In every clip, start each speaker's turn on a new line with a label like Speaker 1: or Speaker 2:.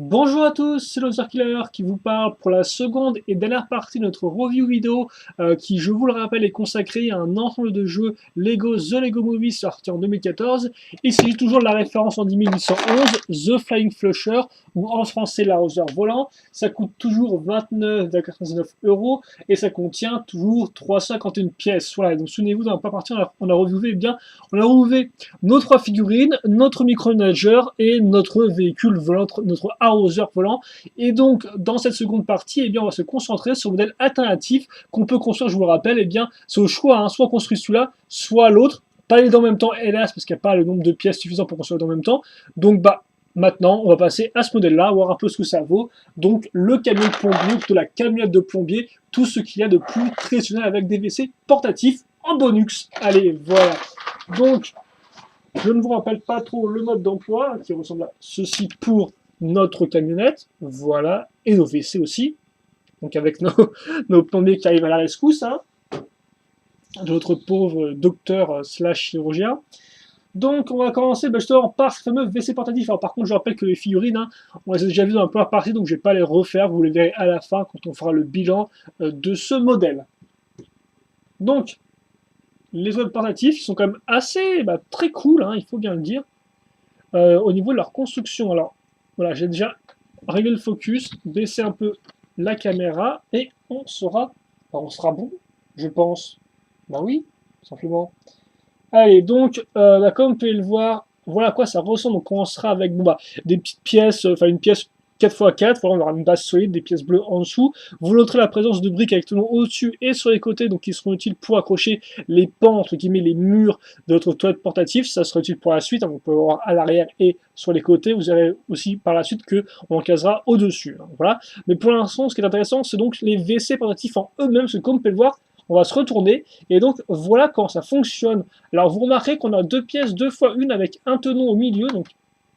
Speaker 1: Bonjour à tous, c'est Loser Killer qui vous parle pour la seconde et dernière partie de notre review vidéo qui, je vous le rappelle, est consacrée à un ensemble de jeux Lego The Lego Movie sorti en 2014. Il s'agit toujours de la référence en 10811, The Flying Flusher, ou en français l'arroseur volant. Ça coûte toujours 29,99 € et ça contient toujours 351 pièces. Voilà, donc souvenez-vous, dans la première partie, on a reviewé, on a reviewé nos trois figurines, notre micro-manager et notre véhicule volant, notre arroseur volant. Et donc, dans cette seconde partie, on va se concentrer sur le modèle alternatif qu'on peut construire, je vous le rappelle, c'est au choix, hein, soit on construit celui-là, soit l'autre. Pas les deux en même temps, hélas, parce qu'il n'y a pas le nombre de pièces suffisant pour construire les deux en même temps. Donc, maintenant, on va passer à ce modèle-là, voir un peu ce que ça vaut. Donc, le camion de plombier, ou plutôt la camionnette de plombier, tout ce qu'il y a de plus traditionnel avec des WC portatifs en bonus. Allez, voilà. Donc, je ne vous rappelle pas trop le mode d'emploi, qui ressemble à ceci pour notre camionnette. Voilà, et nos WC aussi. Donc, avec nos plombiers qui arrivent à la rescousse, hein, de notre pauvre docteur slash chirurgien. Donc, on va commencer justement par ce fameux WC portatif. Alors, par contre, je rappelle que les figurines, hein, on les a déjà vues dans la première partie, donc je ne vais pas les refaire. Vous les verrez à la fin quand on fera le bilan de ce modèle. Donc, les toilettes portatifs sont quand même assez très cool, hein, il faut bien le dire, au niveau de leur construction. Alors, voilà, j'ai déjà réglé le focus, baissé un peu la caméra, et on sera bon, je pense. Bah oui, simplement. Allez, donc, comme vous pouvez le voir, voilà à quoi ça ressemble. Donc, on sera avec des petites pièces, enfin une pièce 4x4, voilà, on aura une base solide, des pièces bleues en dessous. Vous noterez la présence de briques avec tenons au-dessus et sur les côtés, donc qui seront utiles pour accrocher les pans, entre guillemets, les murs de votre toilette portatif. Ça sera utile pour la suite, hein, vous pouvez voir à l'arrière et sur les côtés. Vous verrez aussi par la suite qu'on encasera au-dessus. Hein, voilà. Mais pour l'instant, ce qui est intéressant, c'est donc les WC portatifs en eux-mêmes, parce que comme vous pouvez le voir, on va se retourner, et donc voilà quand ça fonctionne. Alors vous remarquez qu'on a deux pièces, 2x1 avec un tenon au milieu, donc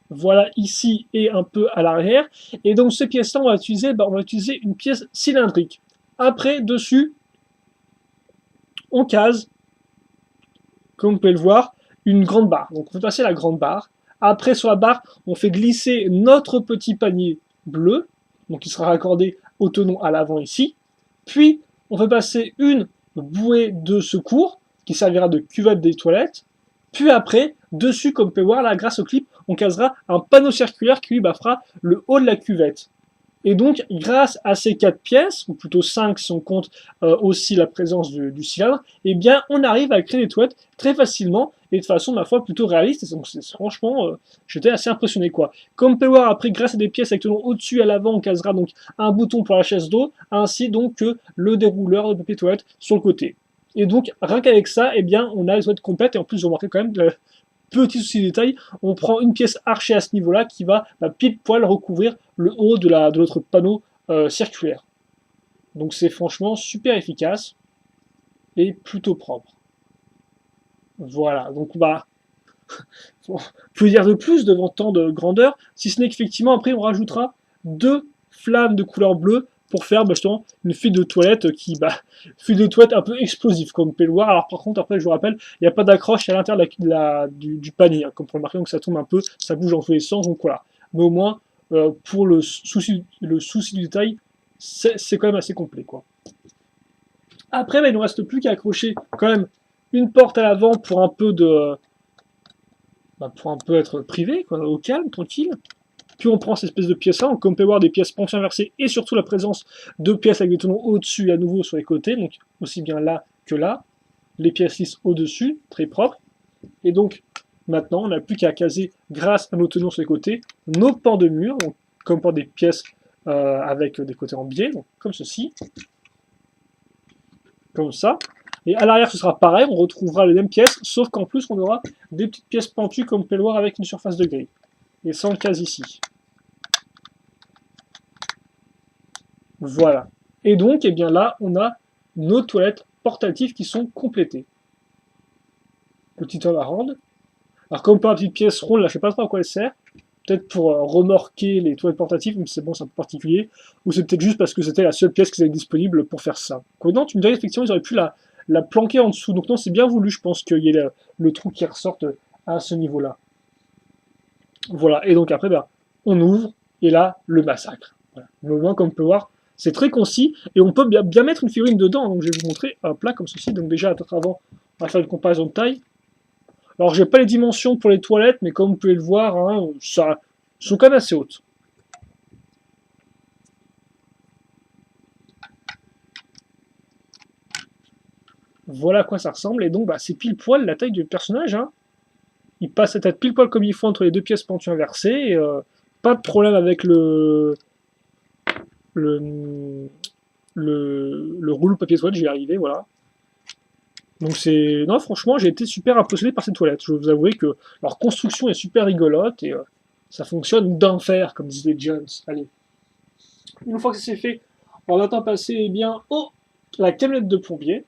Speaker 1: voilà ici et un peu à l'arrière. Et donc ces pièces-là, on va utiliser une pièce cylindrique. Après, dessus, on case, comme vous pouvez le voir, une grande barre. Donc on fait passer la grande barre. Après, sur la barre, on fait glisser notre petit panier bleu, donc il sera raccordé au tenon à l'avant ici. Puis, on fait passer une bouée de secours qui servira de cuvette des toilettes. Puis après, dessus, comme vous pouvez voir là, grâce au clip, on casera un panneau circulaire qui lui fera le haut de la cuvette. Et donc, grâce à ces 4 pièces, ou plutôt 5 si on compte aussi la présence du cylindre, on arrive à créer des toilettes très facilement et de façon, ma foi, plutôt réaliste. Donc, franchement, j'étais assez impressionné, quoi. Comme vous pouvez voir, après, grâce à des pièces avec le nom au-dessus et à l'avant, on casera donc un bouton pour la chaise d'eau, ainsi donc que le dérouleur de papier toilette sur le côté. Et donc, rien qu'avec ça, on a les toilettes complètes, et en plus, vous remarquez quand même petit souci de détail, on prend une pièce archée à ce niveau-là qui va pile poil recouvrir le haut de notre panneau circulaire. Donc c'est franchement super efficace et plutôt propre. Voilà, donc faut dire de plus devant tant de grandeur, si ce n'est qu'effectivement après on rajoutera deux flammes de couleur bleue pour faire justement une fuite de toilette fuite de toilette un peu explosive comme vous pouvez le voir. Alors par contre après je vous rappelle, il n'y a pas d'accroche à l'intérieur du panier, hein, comme pour le remarquer, donc ça tombe un peu, ça bouge dans tous les sens, donc voilà. Mais au moins pour le souci du détail, c'est quand même assez complet, quoi. Après il ne nous reste plus qu'à accrocher quand même une porte à l'avant pour un peu être privé, quoi, au calme, tranquille. Puis on prend cette espèce de pièces-là, comme on peut voir des pièces penchées inversées et surtout la présence de pièces avec des tenons au-dessus et à nouveau sur les côtés, donc aussi bien là que là. Les pièces lisses au-dessus, très propres. Et donc maintenant, on n'a plus qu'à caser, grâce à nos tenons sur les côtés, nos pans de mur, donc, comme pour des pièces avec des côtés en biais, donc comme ceci. Comme ça. Et à l'arrière, ce sera pareil, on retrouvera les mêmes pièces, sauf qu'en plus, on aura des petites pièces pentues, comme vous pouvez le voir, avec une surface de grille. Et ça, on case ici. Voilà. Et donc, là, on a nos toilettes portatives qui sont complétées. Petit homme à rendre. Alors, comme pour la petite pièce ronde, là, je sais pas trop à quoi elle sert. Peut-être pour remorquer les toilettes portatives, mais c'est bon, c'est un peu particulier. Ou c'est peut-être juste parce que c'était la seule pièce qu'ils avaient disponible pour faire ça. Non, tu me dirais, effectivement, ils auraient pu la planquer en dessous. Donc non, c'est bien voulu, je pense qu'il y ait le trou qui ressorte à ce niveau-là. Voilà, et donc après, on ouvre, et là, le massacre. Voilà. Au moins, comme on peut voir, c'est très concis, et on peut bien mettre une figurine dedans, donc je vais vous montrer, hop là, comme ceci, donc déjà, avant, on va faire une comparaison de taille. Alors, j'ai pas les dimensions pour les toilettes, mais comme vous pouvez le voir, hein, ça sont quand même assez hautes. Voilà à quoi ça ressemble, et donc bah, c'est pile poil la taille du personnage. Hein. Il passe sa tête pile poil comme il faut entre les deux pièces pentues inversées, et pas de problème avec le, le rouleau papier toilette, j'y ai arrivé, voilà. Donc c'est... Non, franchement, j'ai été super impressionné par ces toilettes. Je vais vous avouer que leur construction est super rigolote, et ça fonctionne d'enfer, comme disait Jones. Allez. Une fois que c'est fait, on attend passer eh bien, la camionnette de plombier.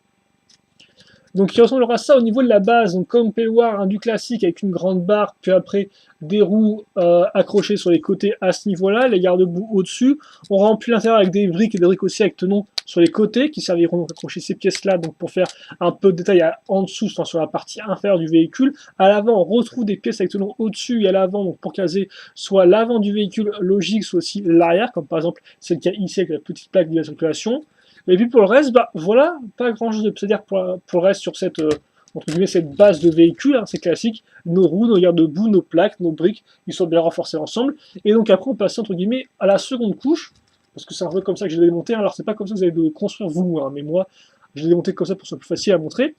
Speaker 1: Donc il ressemblera à ça au niveau de la base, donc comme on peut le voir, du classique avec une grande barre, puis après des roues accrochées sur les côtés à ce niveau-là, les garde-boue au-dessus. On remplit l'intérieur avec des briques et des briques aussi avec tenons sur les côtés qui serviront à accrocher ces pièces-là, donc pour faire un peu de détail en dessous, enfin, sur la partie inférieure du véhicule. À l'avant, on retrouve des pièces avec tenons au-dessus et à l'avant, donc pour caser soit l'avant du véhicule logique, soit aussi l'arrière, comme par exemple c'est le cas ici avec la petite plaque de circulation. Et puis pour le reste, bah voilà, pas grand chose de dire pour le reste sur cette, entre guillemets, cette base de véhicule, hein, c'est classique, nos roues, nos garde-boue, nos plaques, nos briques, ils sont bien renforcés ensemble. Et donc après on passe entre guillemets à la seconde couche, parce que c'est un peu comme ça que je l'ai démonté, hein. Alors c'est pas comme ça que vous allez le construire vous, hein, mais moi je l'ai démonté comme ça pour que ce soit plus facile à montrer.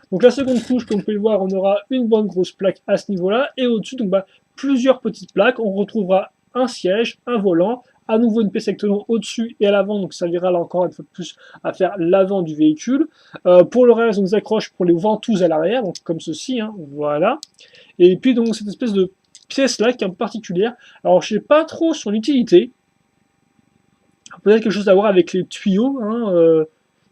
Speaker 1: Donc la seconde couche, comme vous pouvez le voir, on aura une bonne grosse plaque à ce niveau-là, et au-dessus, donc bah, plusieurs petites plaques, on retrouvera un siège, un volant, à nouveau une pièce avec tenon au-dessus et à l'avant, donc ça servira là encore une fois de plus à faire l'avant du véhicule. Pour le reste, on nous accroche pour les ventouses à l'arrière, donc comme ceci, hein, voilà. Et puis donc cette espèce de pièce-là qui est un peu particulière. Alors je sais pas trop son utilité. Peut-être quelque chose à voir avec les tuyaux, hein,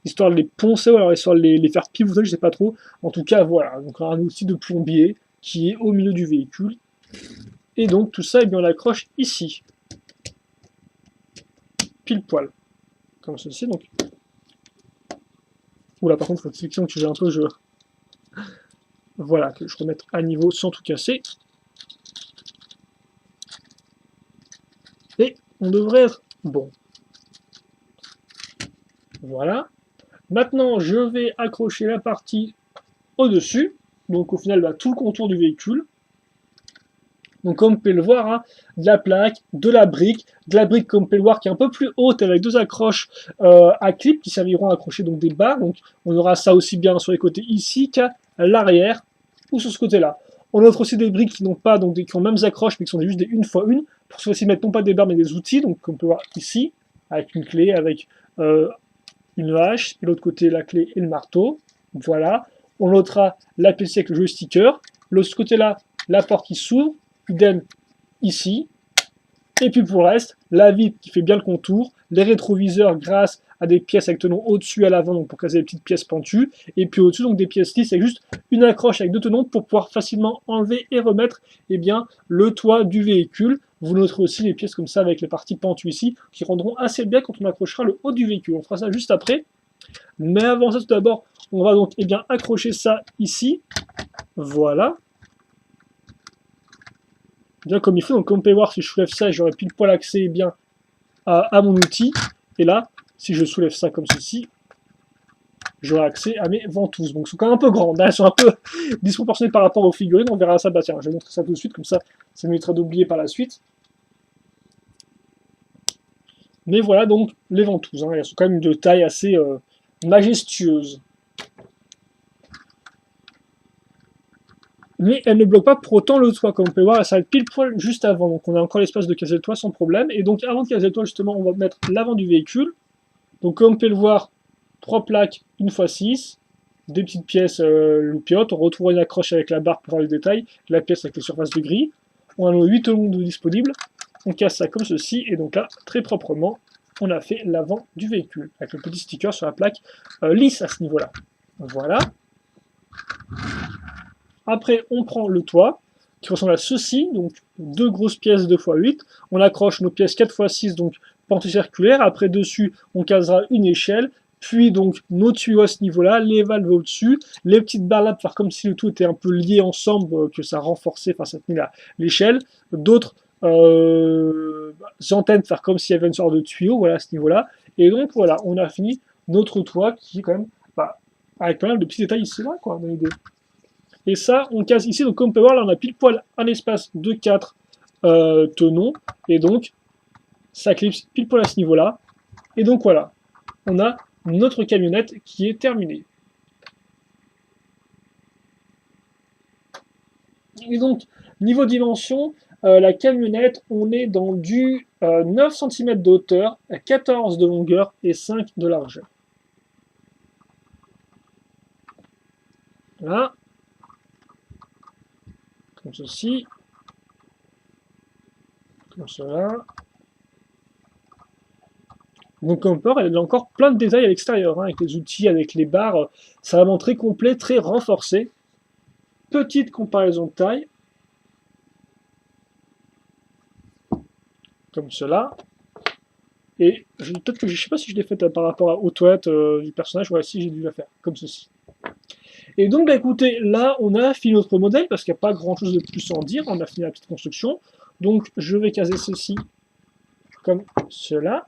Speaker 1: histoire de les poncer, ou alors histoire de les faire pivoter, je sais pas trop. En tout cas, voilà, donc un outil de plombier qui est au milieu du véhicule. Et donc tout ça, eh bien, on l'accroche ici. Pile poil. Comme ceci, donc. Oula, par contre, faut que j'ai un peu... Voilà, que je remette à niveau sans tout casser. Et on devrait être bon. Voilà. Maintenant, je vais accrocher la partie au-dessus. Donc au final, bah, tout le contour du véhicule. Donc comme vous pouvez le voir, hein, de la plaque, de la brique comme vous pouvez le voir qui est un peu plus haute avec deux accroches à clip qui serviront à accrocher donc des barres. Donc on aura ça aussi bien sur les côtés ici qu'à l'arrière ou sur ce côté-là. On a aussi des briques qui n'ont pas, donc qui ont mêmes accroches mais qui sont juste des 1x1 pour aussi mettre non pas des barres mais des outils. Donc comme on peut voir ici avec une clé, avec une hache, et l'autre côté la clé et le marteau. Voilà. On notera la PC avec le joysticker. L'autre côté-là, la porte qui s'ouvre. Idem ici. Et puis pour le reste, la vitre qui fait bien le contour, les rétroviseurs grâce à des pièces avec tenons au-dessus et à l'avant, donc pour caser les petites pièces pentues, et puis au-dessus, donc des pièces lisses avec juste une accroche avec deux tenons pour pouvoir facilement enlever et remettre eh bien, le toit du véhicule. Vous noterez aussi les pièces comme ça avec les parties pentues ici, qui rendront assez bien quand on accrochera le haut du véhicule. On fera ça juste après. Mais avant ça, tout d'abord, on va donc eh bien, accrocher ça ici. Voilà. Bien comme il faut. Donc comme vous pouvez voir, si je soulève ça, j'aurai pile poil accès eh bien, à mon outil. Et là, si je soulève ça comme ceci, j'aurai accès à mes ventouses. Donc elles sont quand même un peu grandes, hein, elles sont un peu disproportionnées par rapport aux figurines. On verra ça, bah tiens, je vais montrer ça tout de suite, comme ça m'évitera d'oublier par la suite. Mais voilà donc les ventouses, hein, elles sont quand même de taille assez majestueuse. Mais elle ne bloque pas pour autant le toit, comme on peut voir, elle s'arrête pile poil juste avant, donc on a encore l'espace de caser le toit sans problème, et donc avant de caser le toit, justement, on va mettre l'avant du véhicule, donc comme on peut le voir, 3 plaques 1x6, des petites pièces loupiotes, on retrouvera une accroche avec la barre pour voir les détails, la pièce avec les surfaces de gris, on a nos 8 tenons disponibles, on casse ça comme ceci, et donc là, très proprement, on a fait l'avant du véhicule, avec le petit sticker sur la plaque lisse à ce niveau-là. Voilà. Après, on prend le toit, qui ressemble à ceci, donc 2 grosses pièces 2x8. On accroche nos pièces 4x6, donc pente circulaire. Après, dessus, on casera une échelle. Puis, donc, nos tuyaux à ce niveau-là, les valves au-dessus, les petites barres là, pour faire comme si le tout était un peu lié ensemble, que ça renforçait, enfin, ça tenait l'échelle. D'autres antennes, faire comme s'il y avait une sorte de tuyau, voilà, à ce niveau-là. Et donc, voilà, on a fini notre toit qui est quand même, bah, avec pas mal de petits détails ici, là, quoi, dans l'idée. Et ça, on case ici, donc comme on peut voir, là, on a pile poil un espace de 4 tenons, et donc, ça clipse pile poil à ce niveau-là. Et donc, voilà, on a notre camionnette qui est terminée. Et donc, niveau dimension, la camionnette, on est dans du 9 cm de hauteur, 14 de longueur et 5 de largeur. Voilà. Comme ceci. Comme cela. Donc comme on peut voir, il y a encore plein de détails à l'extérieur, hein, avec les outils, avec les barres. C'est vraiment très complet, très renforcé. Petite comparaison de taille. Comme cela. Et peut-être que je ne sais pas si je l'ai fait par rapport aux toilettes du personnage, voilà, si j'ai dû la faire, comme ceci. Et donc, bah, écoutez, là, on a fini notre modèle, parce qu'il n'y a pas grand-chose de plus à en dire, on a fini la petite construction. Donc, je vais caser ceci comme cela.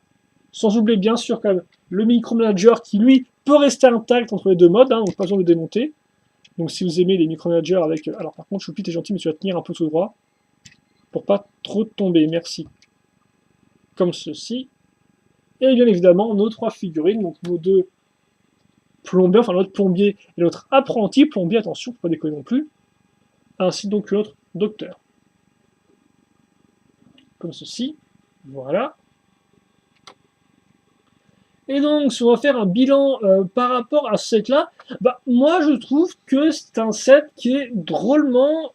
Speaker 1: Sans oublier, bien sûr, quand même, le micromanager qui, lui, peut rester intact entre les deux modes, hein, donc pas besoin de le démonter. Donc, si vous aimez les micromanagers avec... Alors, par contre, Choupi, t'es gentil, mais tu vas tenir un peu tout droit, pour pas trop tomber, merci. Comme ceci. Et bien évidemment, nos 3 figurines, donc nos 2 plombiers, enfin notre plombier et notre apprenti plombier, attention, faut pas déconner non plus, ainsi donc que l'autre docteur. Comme ceci, voilà. Et donc, si on va faire un bilan par rapport à ce set-là, bah, moi je trouve que c'est un set qui est drôlement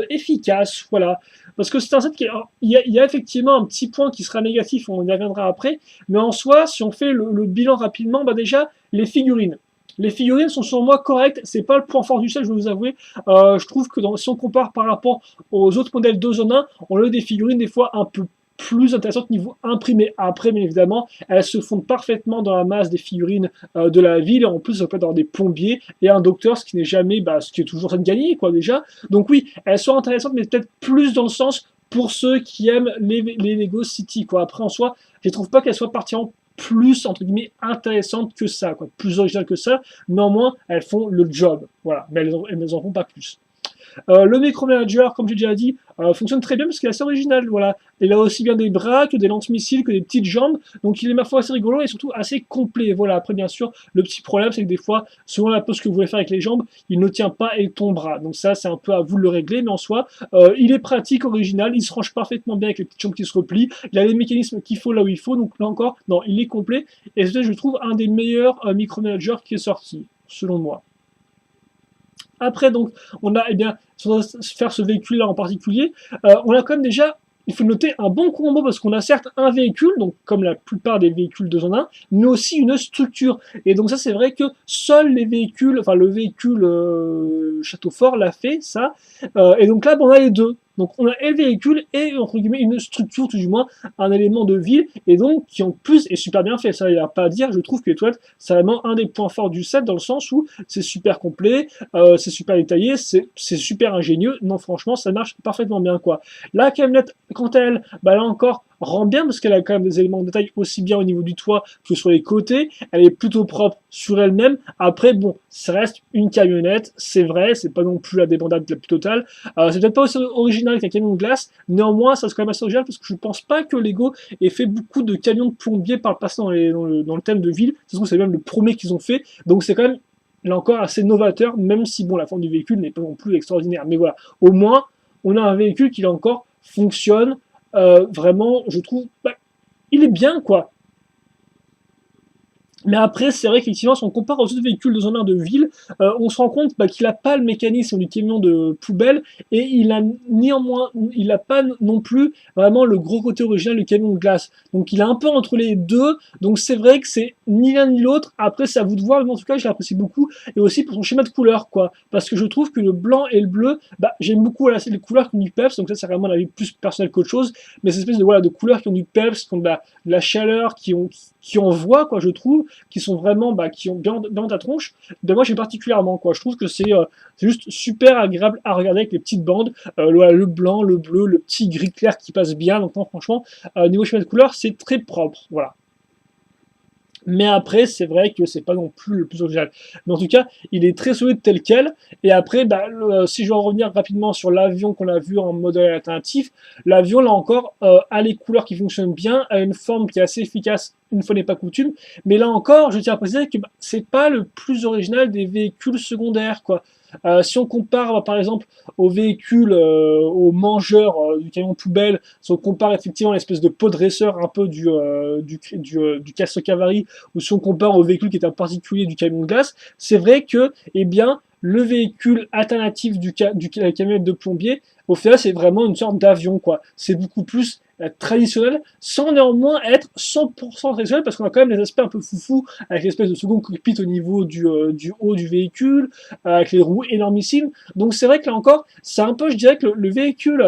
Speaker 1: efficace, voilà. Parce que c'est un set qui... Il y a effectivement un petit point qui sera négatif, on y reviendra après, mais en soi, si on fait le bilan rapidement, bah déjà, les figurines. Les figurines sont sur moi correctes, c'est pas le point fort du set, je vais vous avouer. Je trouve que si on compare par rapport aux autres modèles 2 en 1, on a des figurines des fois un peu plus intéressantes niveau imprimé. Après, bien évidemment, elles se fondent parfaitement dans la masse des figurines de la ville. Et en plus, ça peut être dans des plombiers et un docteur, ce qui n'est jamais, ce qui est toujours ça de gagner, quoi, déjà. Donc oui, elles sont intéressantes, mais peut-être plus dans le sens pour ceux qui aiment les Lego City, quoi. Après, en soi, je ne trouve pas qu'elles soient particulièrement plus, entre guillemets, intéressantes que ça, quoi. Plus originales que ça. Néanmoins, elles font le job. Voilà. Mais elles n'en font pas plus. Le micromanager, comme j'ai déjà dit, fonctionne très bien parce qu'il est assez original. Voilà. Il a aussi bien des bras que des lance-missiles, que des petites jambes. Donc il est ma foi assez rigolo et surtout assez complet. Voilà. Après, bien sûr, le petit problème, c'est que des fois, selon la pose que vous voulez faire avec les jambes, il ne tient pas et tombera. Donc ça, c'est un peu à vous de le régler. Mais en soi, il est pratique, original. Il se range parfaitement bien avec les petites jambes qui se replient. Il a les mécanismes qu'il faut là où il faut. Donc là encore, non, il est complet. Et c'est, je trouve, un des meilleurs micromanagers qui est sorti, selon moi. Après, donc, on a, eh bien, si on va faire ce véhicule-là en particulier, on a quand même déjà, il faut noter, un bon combo parce qu'on a certes un véhicule, donc comme la plupart des véhicules 2 en 1, mais aussi une structure. Et donc ça, c'est vrai que seuls les véhicules, enfin le véhicule Château Fort l'a fait, ça. Et donc là, on a les deux. Donc on a le véhicule et, entre guillemets, une structure, tout du moins, un élément de ville, et donc qui en plus est super bien fait. Ça, il n'y a pas à dire, je trouve que les toilettes, c'est vraiment un des points forts du set, dans le sens où c'est super complet, c'est super détaillé, c'est super ingénieux. Non, franchement, ça marche parfaitement bien, quoi. La camionnette, quant à elle, là encore, rend bien parce qu'elle a quand même des éléments de détail aussi bien au niveau du toit que sur les côtés. Elle est plutôt propre sur elle-même. Après, bon, ça reste une camionnette, c'est vrai, c'est pas non plus la débandade la plus totale. C'est peut-être pas aussi original qu'un camion de glace, néanmoins, ça c'est quand même assez original parce que je pense pas que Lego ait fait beaucoup de camions de plombier par le passé dans le thème de ville. C'est même le premier qu'ils ont fait, donc c'est quand même là encore assez novateur, même si bon, la forme du véhicule n'est pas non plus extraordinaire. Mais voilà, au moins, on a un véhicule qui là encore fonctionne. Vraiment, je trouve, il est bien, quoi. Mais après, c'est vrai qu'effectivement, si on compare aux autres véhicules de zone 1 de ville, on se rend compte qu'il n'a pas le mécanisme du camion de poubelle et il n'a pas non plus vraiment le gros côté original du camion de glace. Donc il est un peu entre les deux. Donc c'est vrai que c'est ni l'un ni l'autre. Après, c'est à vous de voir, mais en tout cas, je l'apprécie beaucoup. Et aussi pour son schéma de couleur, quoi. Parce que je trouve que le blanc et le bleu, j'aime beaucoup les couleurs qui ont du peps. Donc ça, c'est vraiment un avis plus personnel qu'autre chose. Mais ces espèces de couleurs qui ont du peps, qui ont de la chaleur, qui envoient, quoi, je trouve. qui sont vraiment, qui ont bien dans ta tronche, ben moi j'aime particulièrement, quoi. Je trouve que c'est juste super agréable à regarder avec les petites bandes, voilà, le blanc, le bleu, le petit gris clair qui passe bien, donc non, franchement, niveau schéma de couleur, c'est très propre, voilà. Mais après, c'est vrai que c'est pas non plus le plus original. Mais en tout cas, il est très solide tel quel. Et après, si je dois revenir rapidement sur l'avion qu'on a vu en modèle alternatif, l'avion, là encore, a les couleurs qui fonctionnent bien, a une forme qui est assez efficace, une fois n'est pas coutume. Mais là encore, je tiens à préciser que c'est pas le plus original des véhicules secondaires, quoi. Si on compare par exemple aux véhicules, aux mangeurs du camion poubelle, si on compare effectivement l'espèce de pod dresseur un peu du Castle Cavalry, ou si on compare au véhicule qui est un particulier du camion de glace, c'est vrai que, eh bien, le véhicule alternatif du camionnette de plombier, au final, c'est vraiment une sorte d'avion, quoi. C'est beaucoup plus traditionnel, sans néanmoins être 100% traditionnel, parce qu'on a quand même des aspects un peu foufou, avec l'espèce de second cockpit au niveau du haut du véhicule, avec les roues énormissimes. Donc c'est vrai que là encore, c'est un peu, je dirais que le véhicule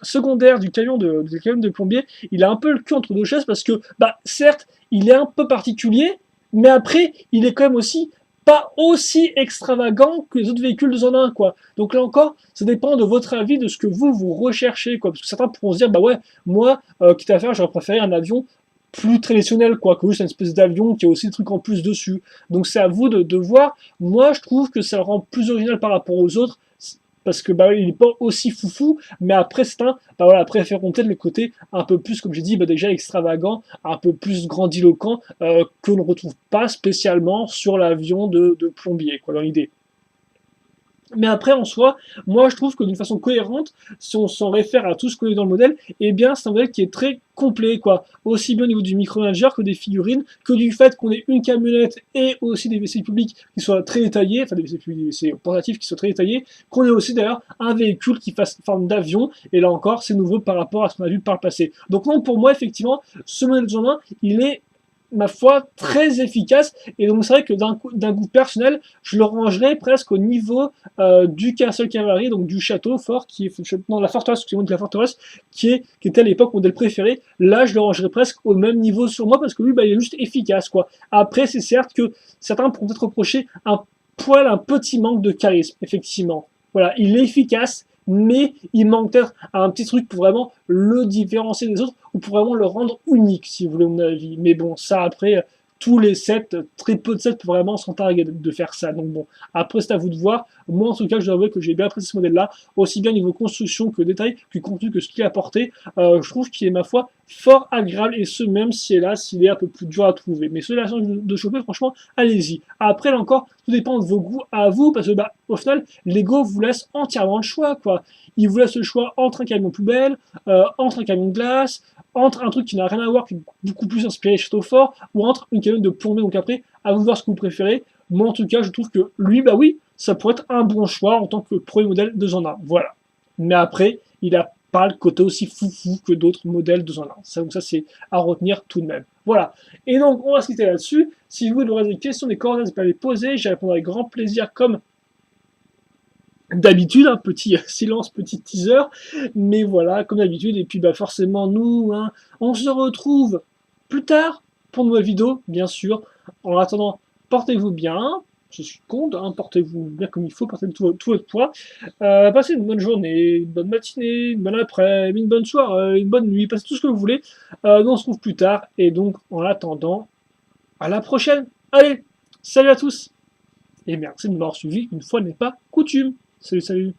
Speaker 1: secondaire du camion de plombier, il a un peu le cul entre deux chaises, parce que, certes, il est un peu particulier, mais après, il est quand même aussi pas aussi extravagant que les autres véhicules 2 en 1, quoi. Donc là encore, ça dépend de votre avis, de ce que vous recherchez, quoi. Parce que certains pourront se dire, bah ouais, moi, quitte à faire, j'aurais préféré un avion plus traditionnel, quoi, que juste une espèce d'avion qui a aussi des trucs en plus dessus. Donc c'est à vous de voir. Moi, je trouve que ça le rend plus original par rapport aux autres, parce que il n'est pas aussi foufou, mais après certains préféreront peut-être le côté un peu plus, comme j'ai dit, déjà extravagant, un peu plus grandiloquent, que l'on ne retrouve pas spécialement sur l'avion de plombier, quoi, dans l'idée. Mais après, en soi, moi, je trouve que d'une façon cohérente, si on s'en réfère à tout ce qu'on est dans le modèle, eh bien, c'est un modèle qui est très complet, quoi. Aussi bien au niveau du micromanager que des figurines, que du fait qu'on ait une camionnette et aussi des WC publics qui soient très détaillés, enfin des WC publics, des WC portatifs qui soient très détaillés, qu'on ait aussi d'ailleurs un véhicule qui fasse forme d'avion, et là encore, c'est nouveau par rapport à ce qu'on a vu par le passé. Donc non, pour moi, effectivement, ce modèle de 1, il est ma foi, très efficace. Et donc, c'est vrai que d'un goût personnel, je le rangerais presque au niveau du Castle Cavalry, donc du château fort, qui est, non, la forteresse, excusez-moi, de la forteresse, qui était à l'époque mon modèle préféré. Là, je le rangerais presque au même niveau sur moi, parce que lui, il est juste efficace, quoi. Après, c'est certes que certains pourront peut-être reprocher un petit manque de charisme, effectivement. Voilà, il est efficace, mais il manque peut-être un petit truc pour vraiment le différencier des autres, ou pour vraiment le rendre unique, si vous voulez mon avis. Mais bon, ça après, tous les sets, très peu de sets peuvent vraiment s'en targuer de faire ça. Donc bon, après c'est à vous de voir. Moi en tout cas, je dois avouer que j'ai bien apprécié ce modèle-là, aussi bien niveau construction que détail, que contenu, que ce qu'il a apporté. Je trouve qu'il est, ma foi, fort agréable, et ce même si hélas, s'il est un peu plus dur à trouver. Mais celui-là de choper, franchement, allez-y. Après, là encore, tout dépend de vos goûts à vous, parce que au final, Lego vous laisse entièrement le choix, quoi. Il vous laisse le choix entre un camion poubelle, entre un camion de glace, entre un truc qui n'a rien à voir, qui est beaucoup plus inspiré Château Fort, ou entre une camionnette de plombier. Donc après, à vous de voir ce que vous préférez. Moi, en tout cas, je trouve que lui, oui, ça pourrait être un bon choix en tant que premier modèle 2 en 1. Voilà. Mais après, il a pas le côté aussi foufou que d'autres modèles 2 en 1. Donc ça, c'est à retenir tout de même. Voilà. Et donc, on va se quitter là-dessus. Si vous aurez des questions, des coordonnées, vous pouvez les poser. J'y répondrai avec grand plaisir, comme d'habitude, un petit silence, petit teaser, mais voilà, comme d'habitude, et puis forcément, nous, on se retrouve plus tard pour une nouvelle vidéo, bien sûr. En attendant, portez-vous bien, je suis content, portez-vous bien comme il faut, portez tout votre poids, passez une bonne journée, une bonne matinée, une bonne après-midi, une bonne soirée, une bonne nuit, passez tout ce que vous voulez. Nous, on se retrouve plus tard, et donc, en attendant, à la prochaine. Allez, salut à tous, et merci de m'avoir suivi, une fois n'est pas coutume. Salut, salut.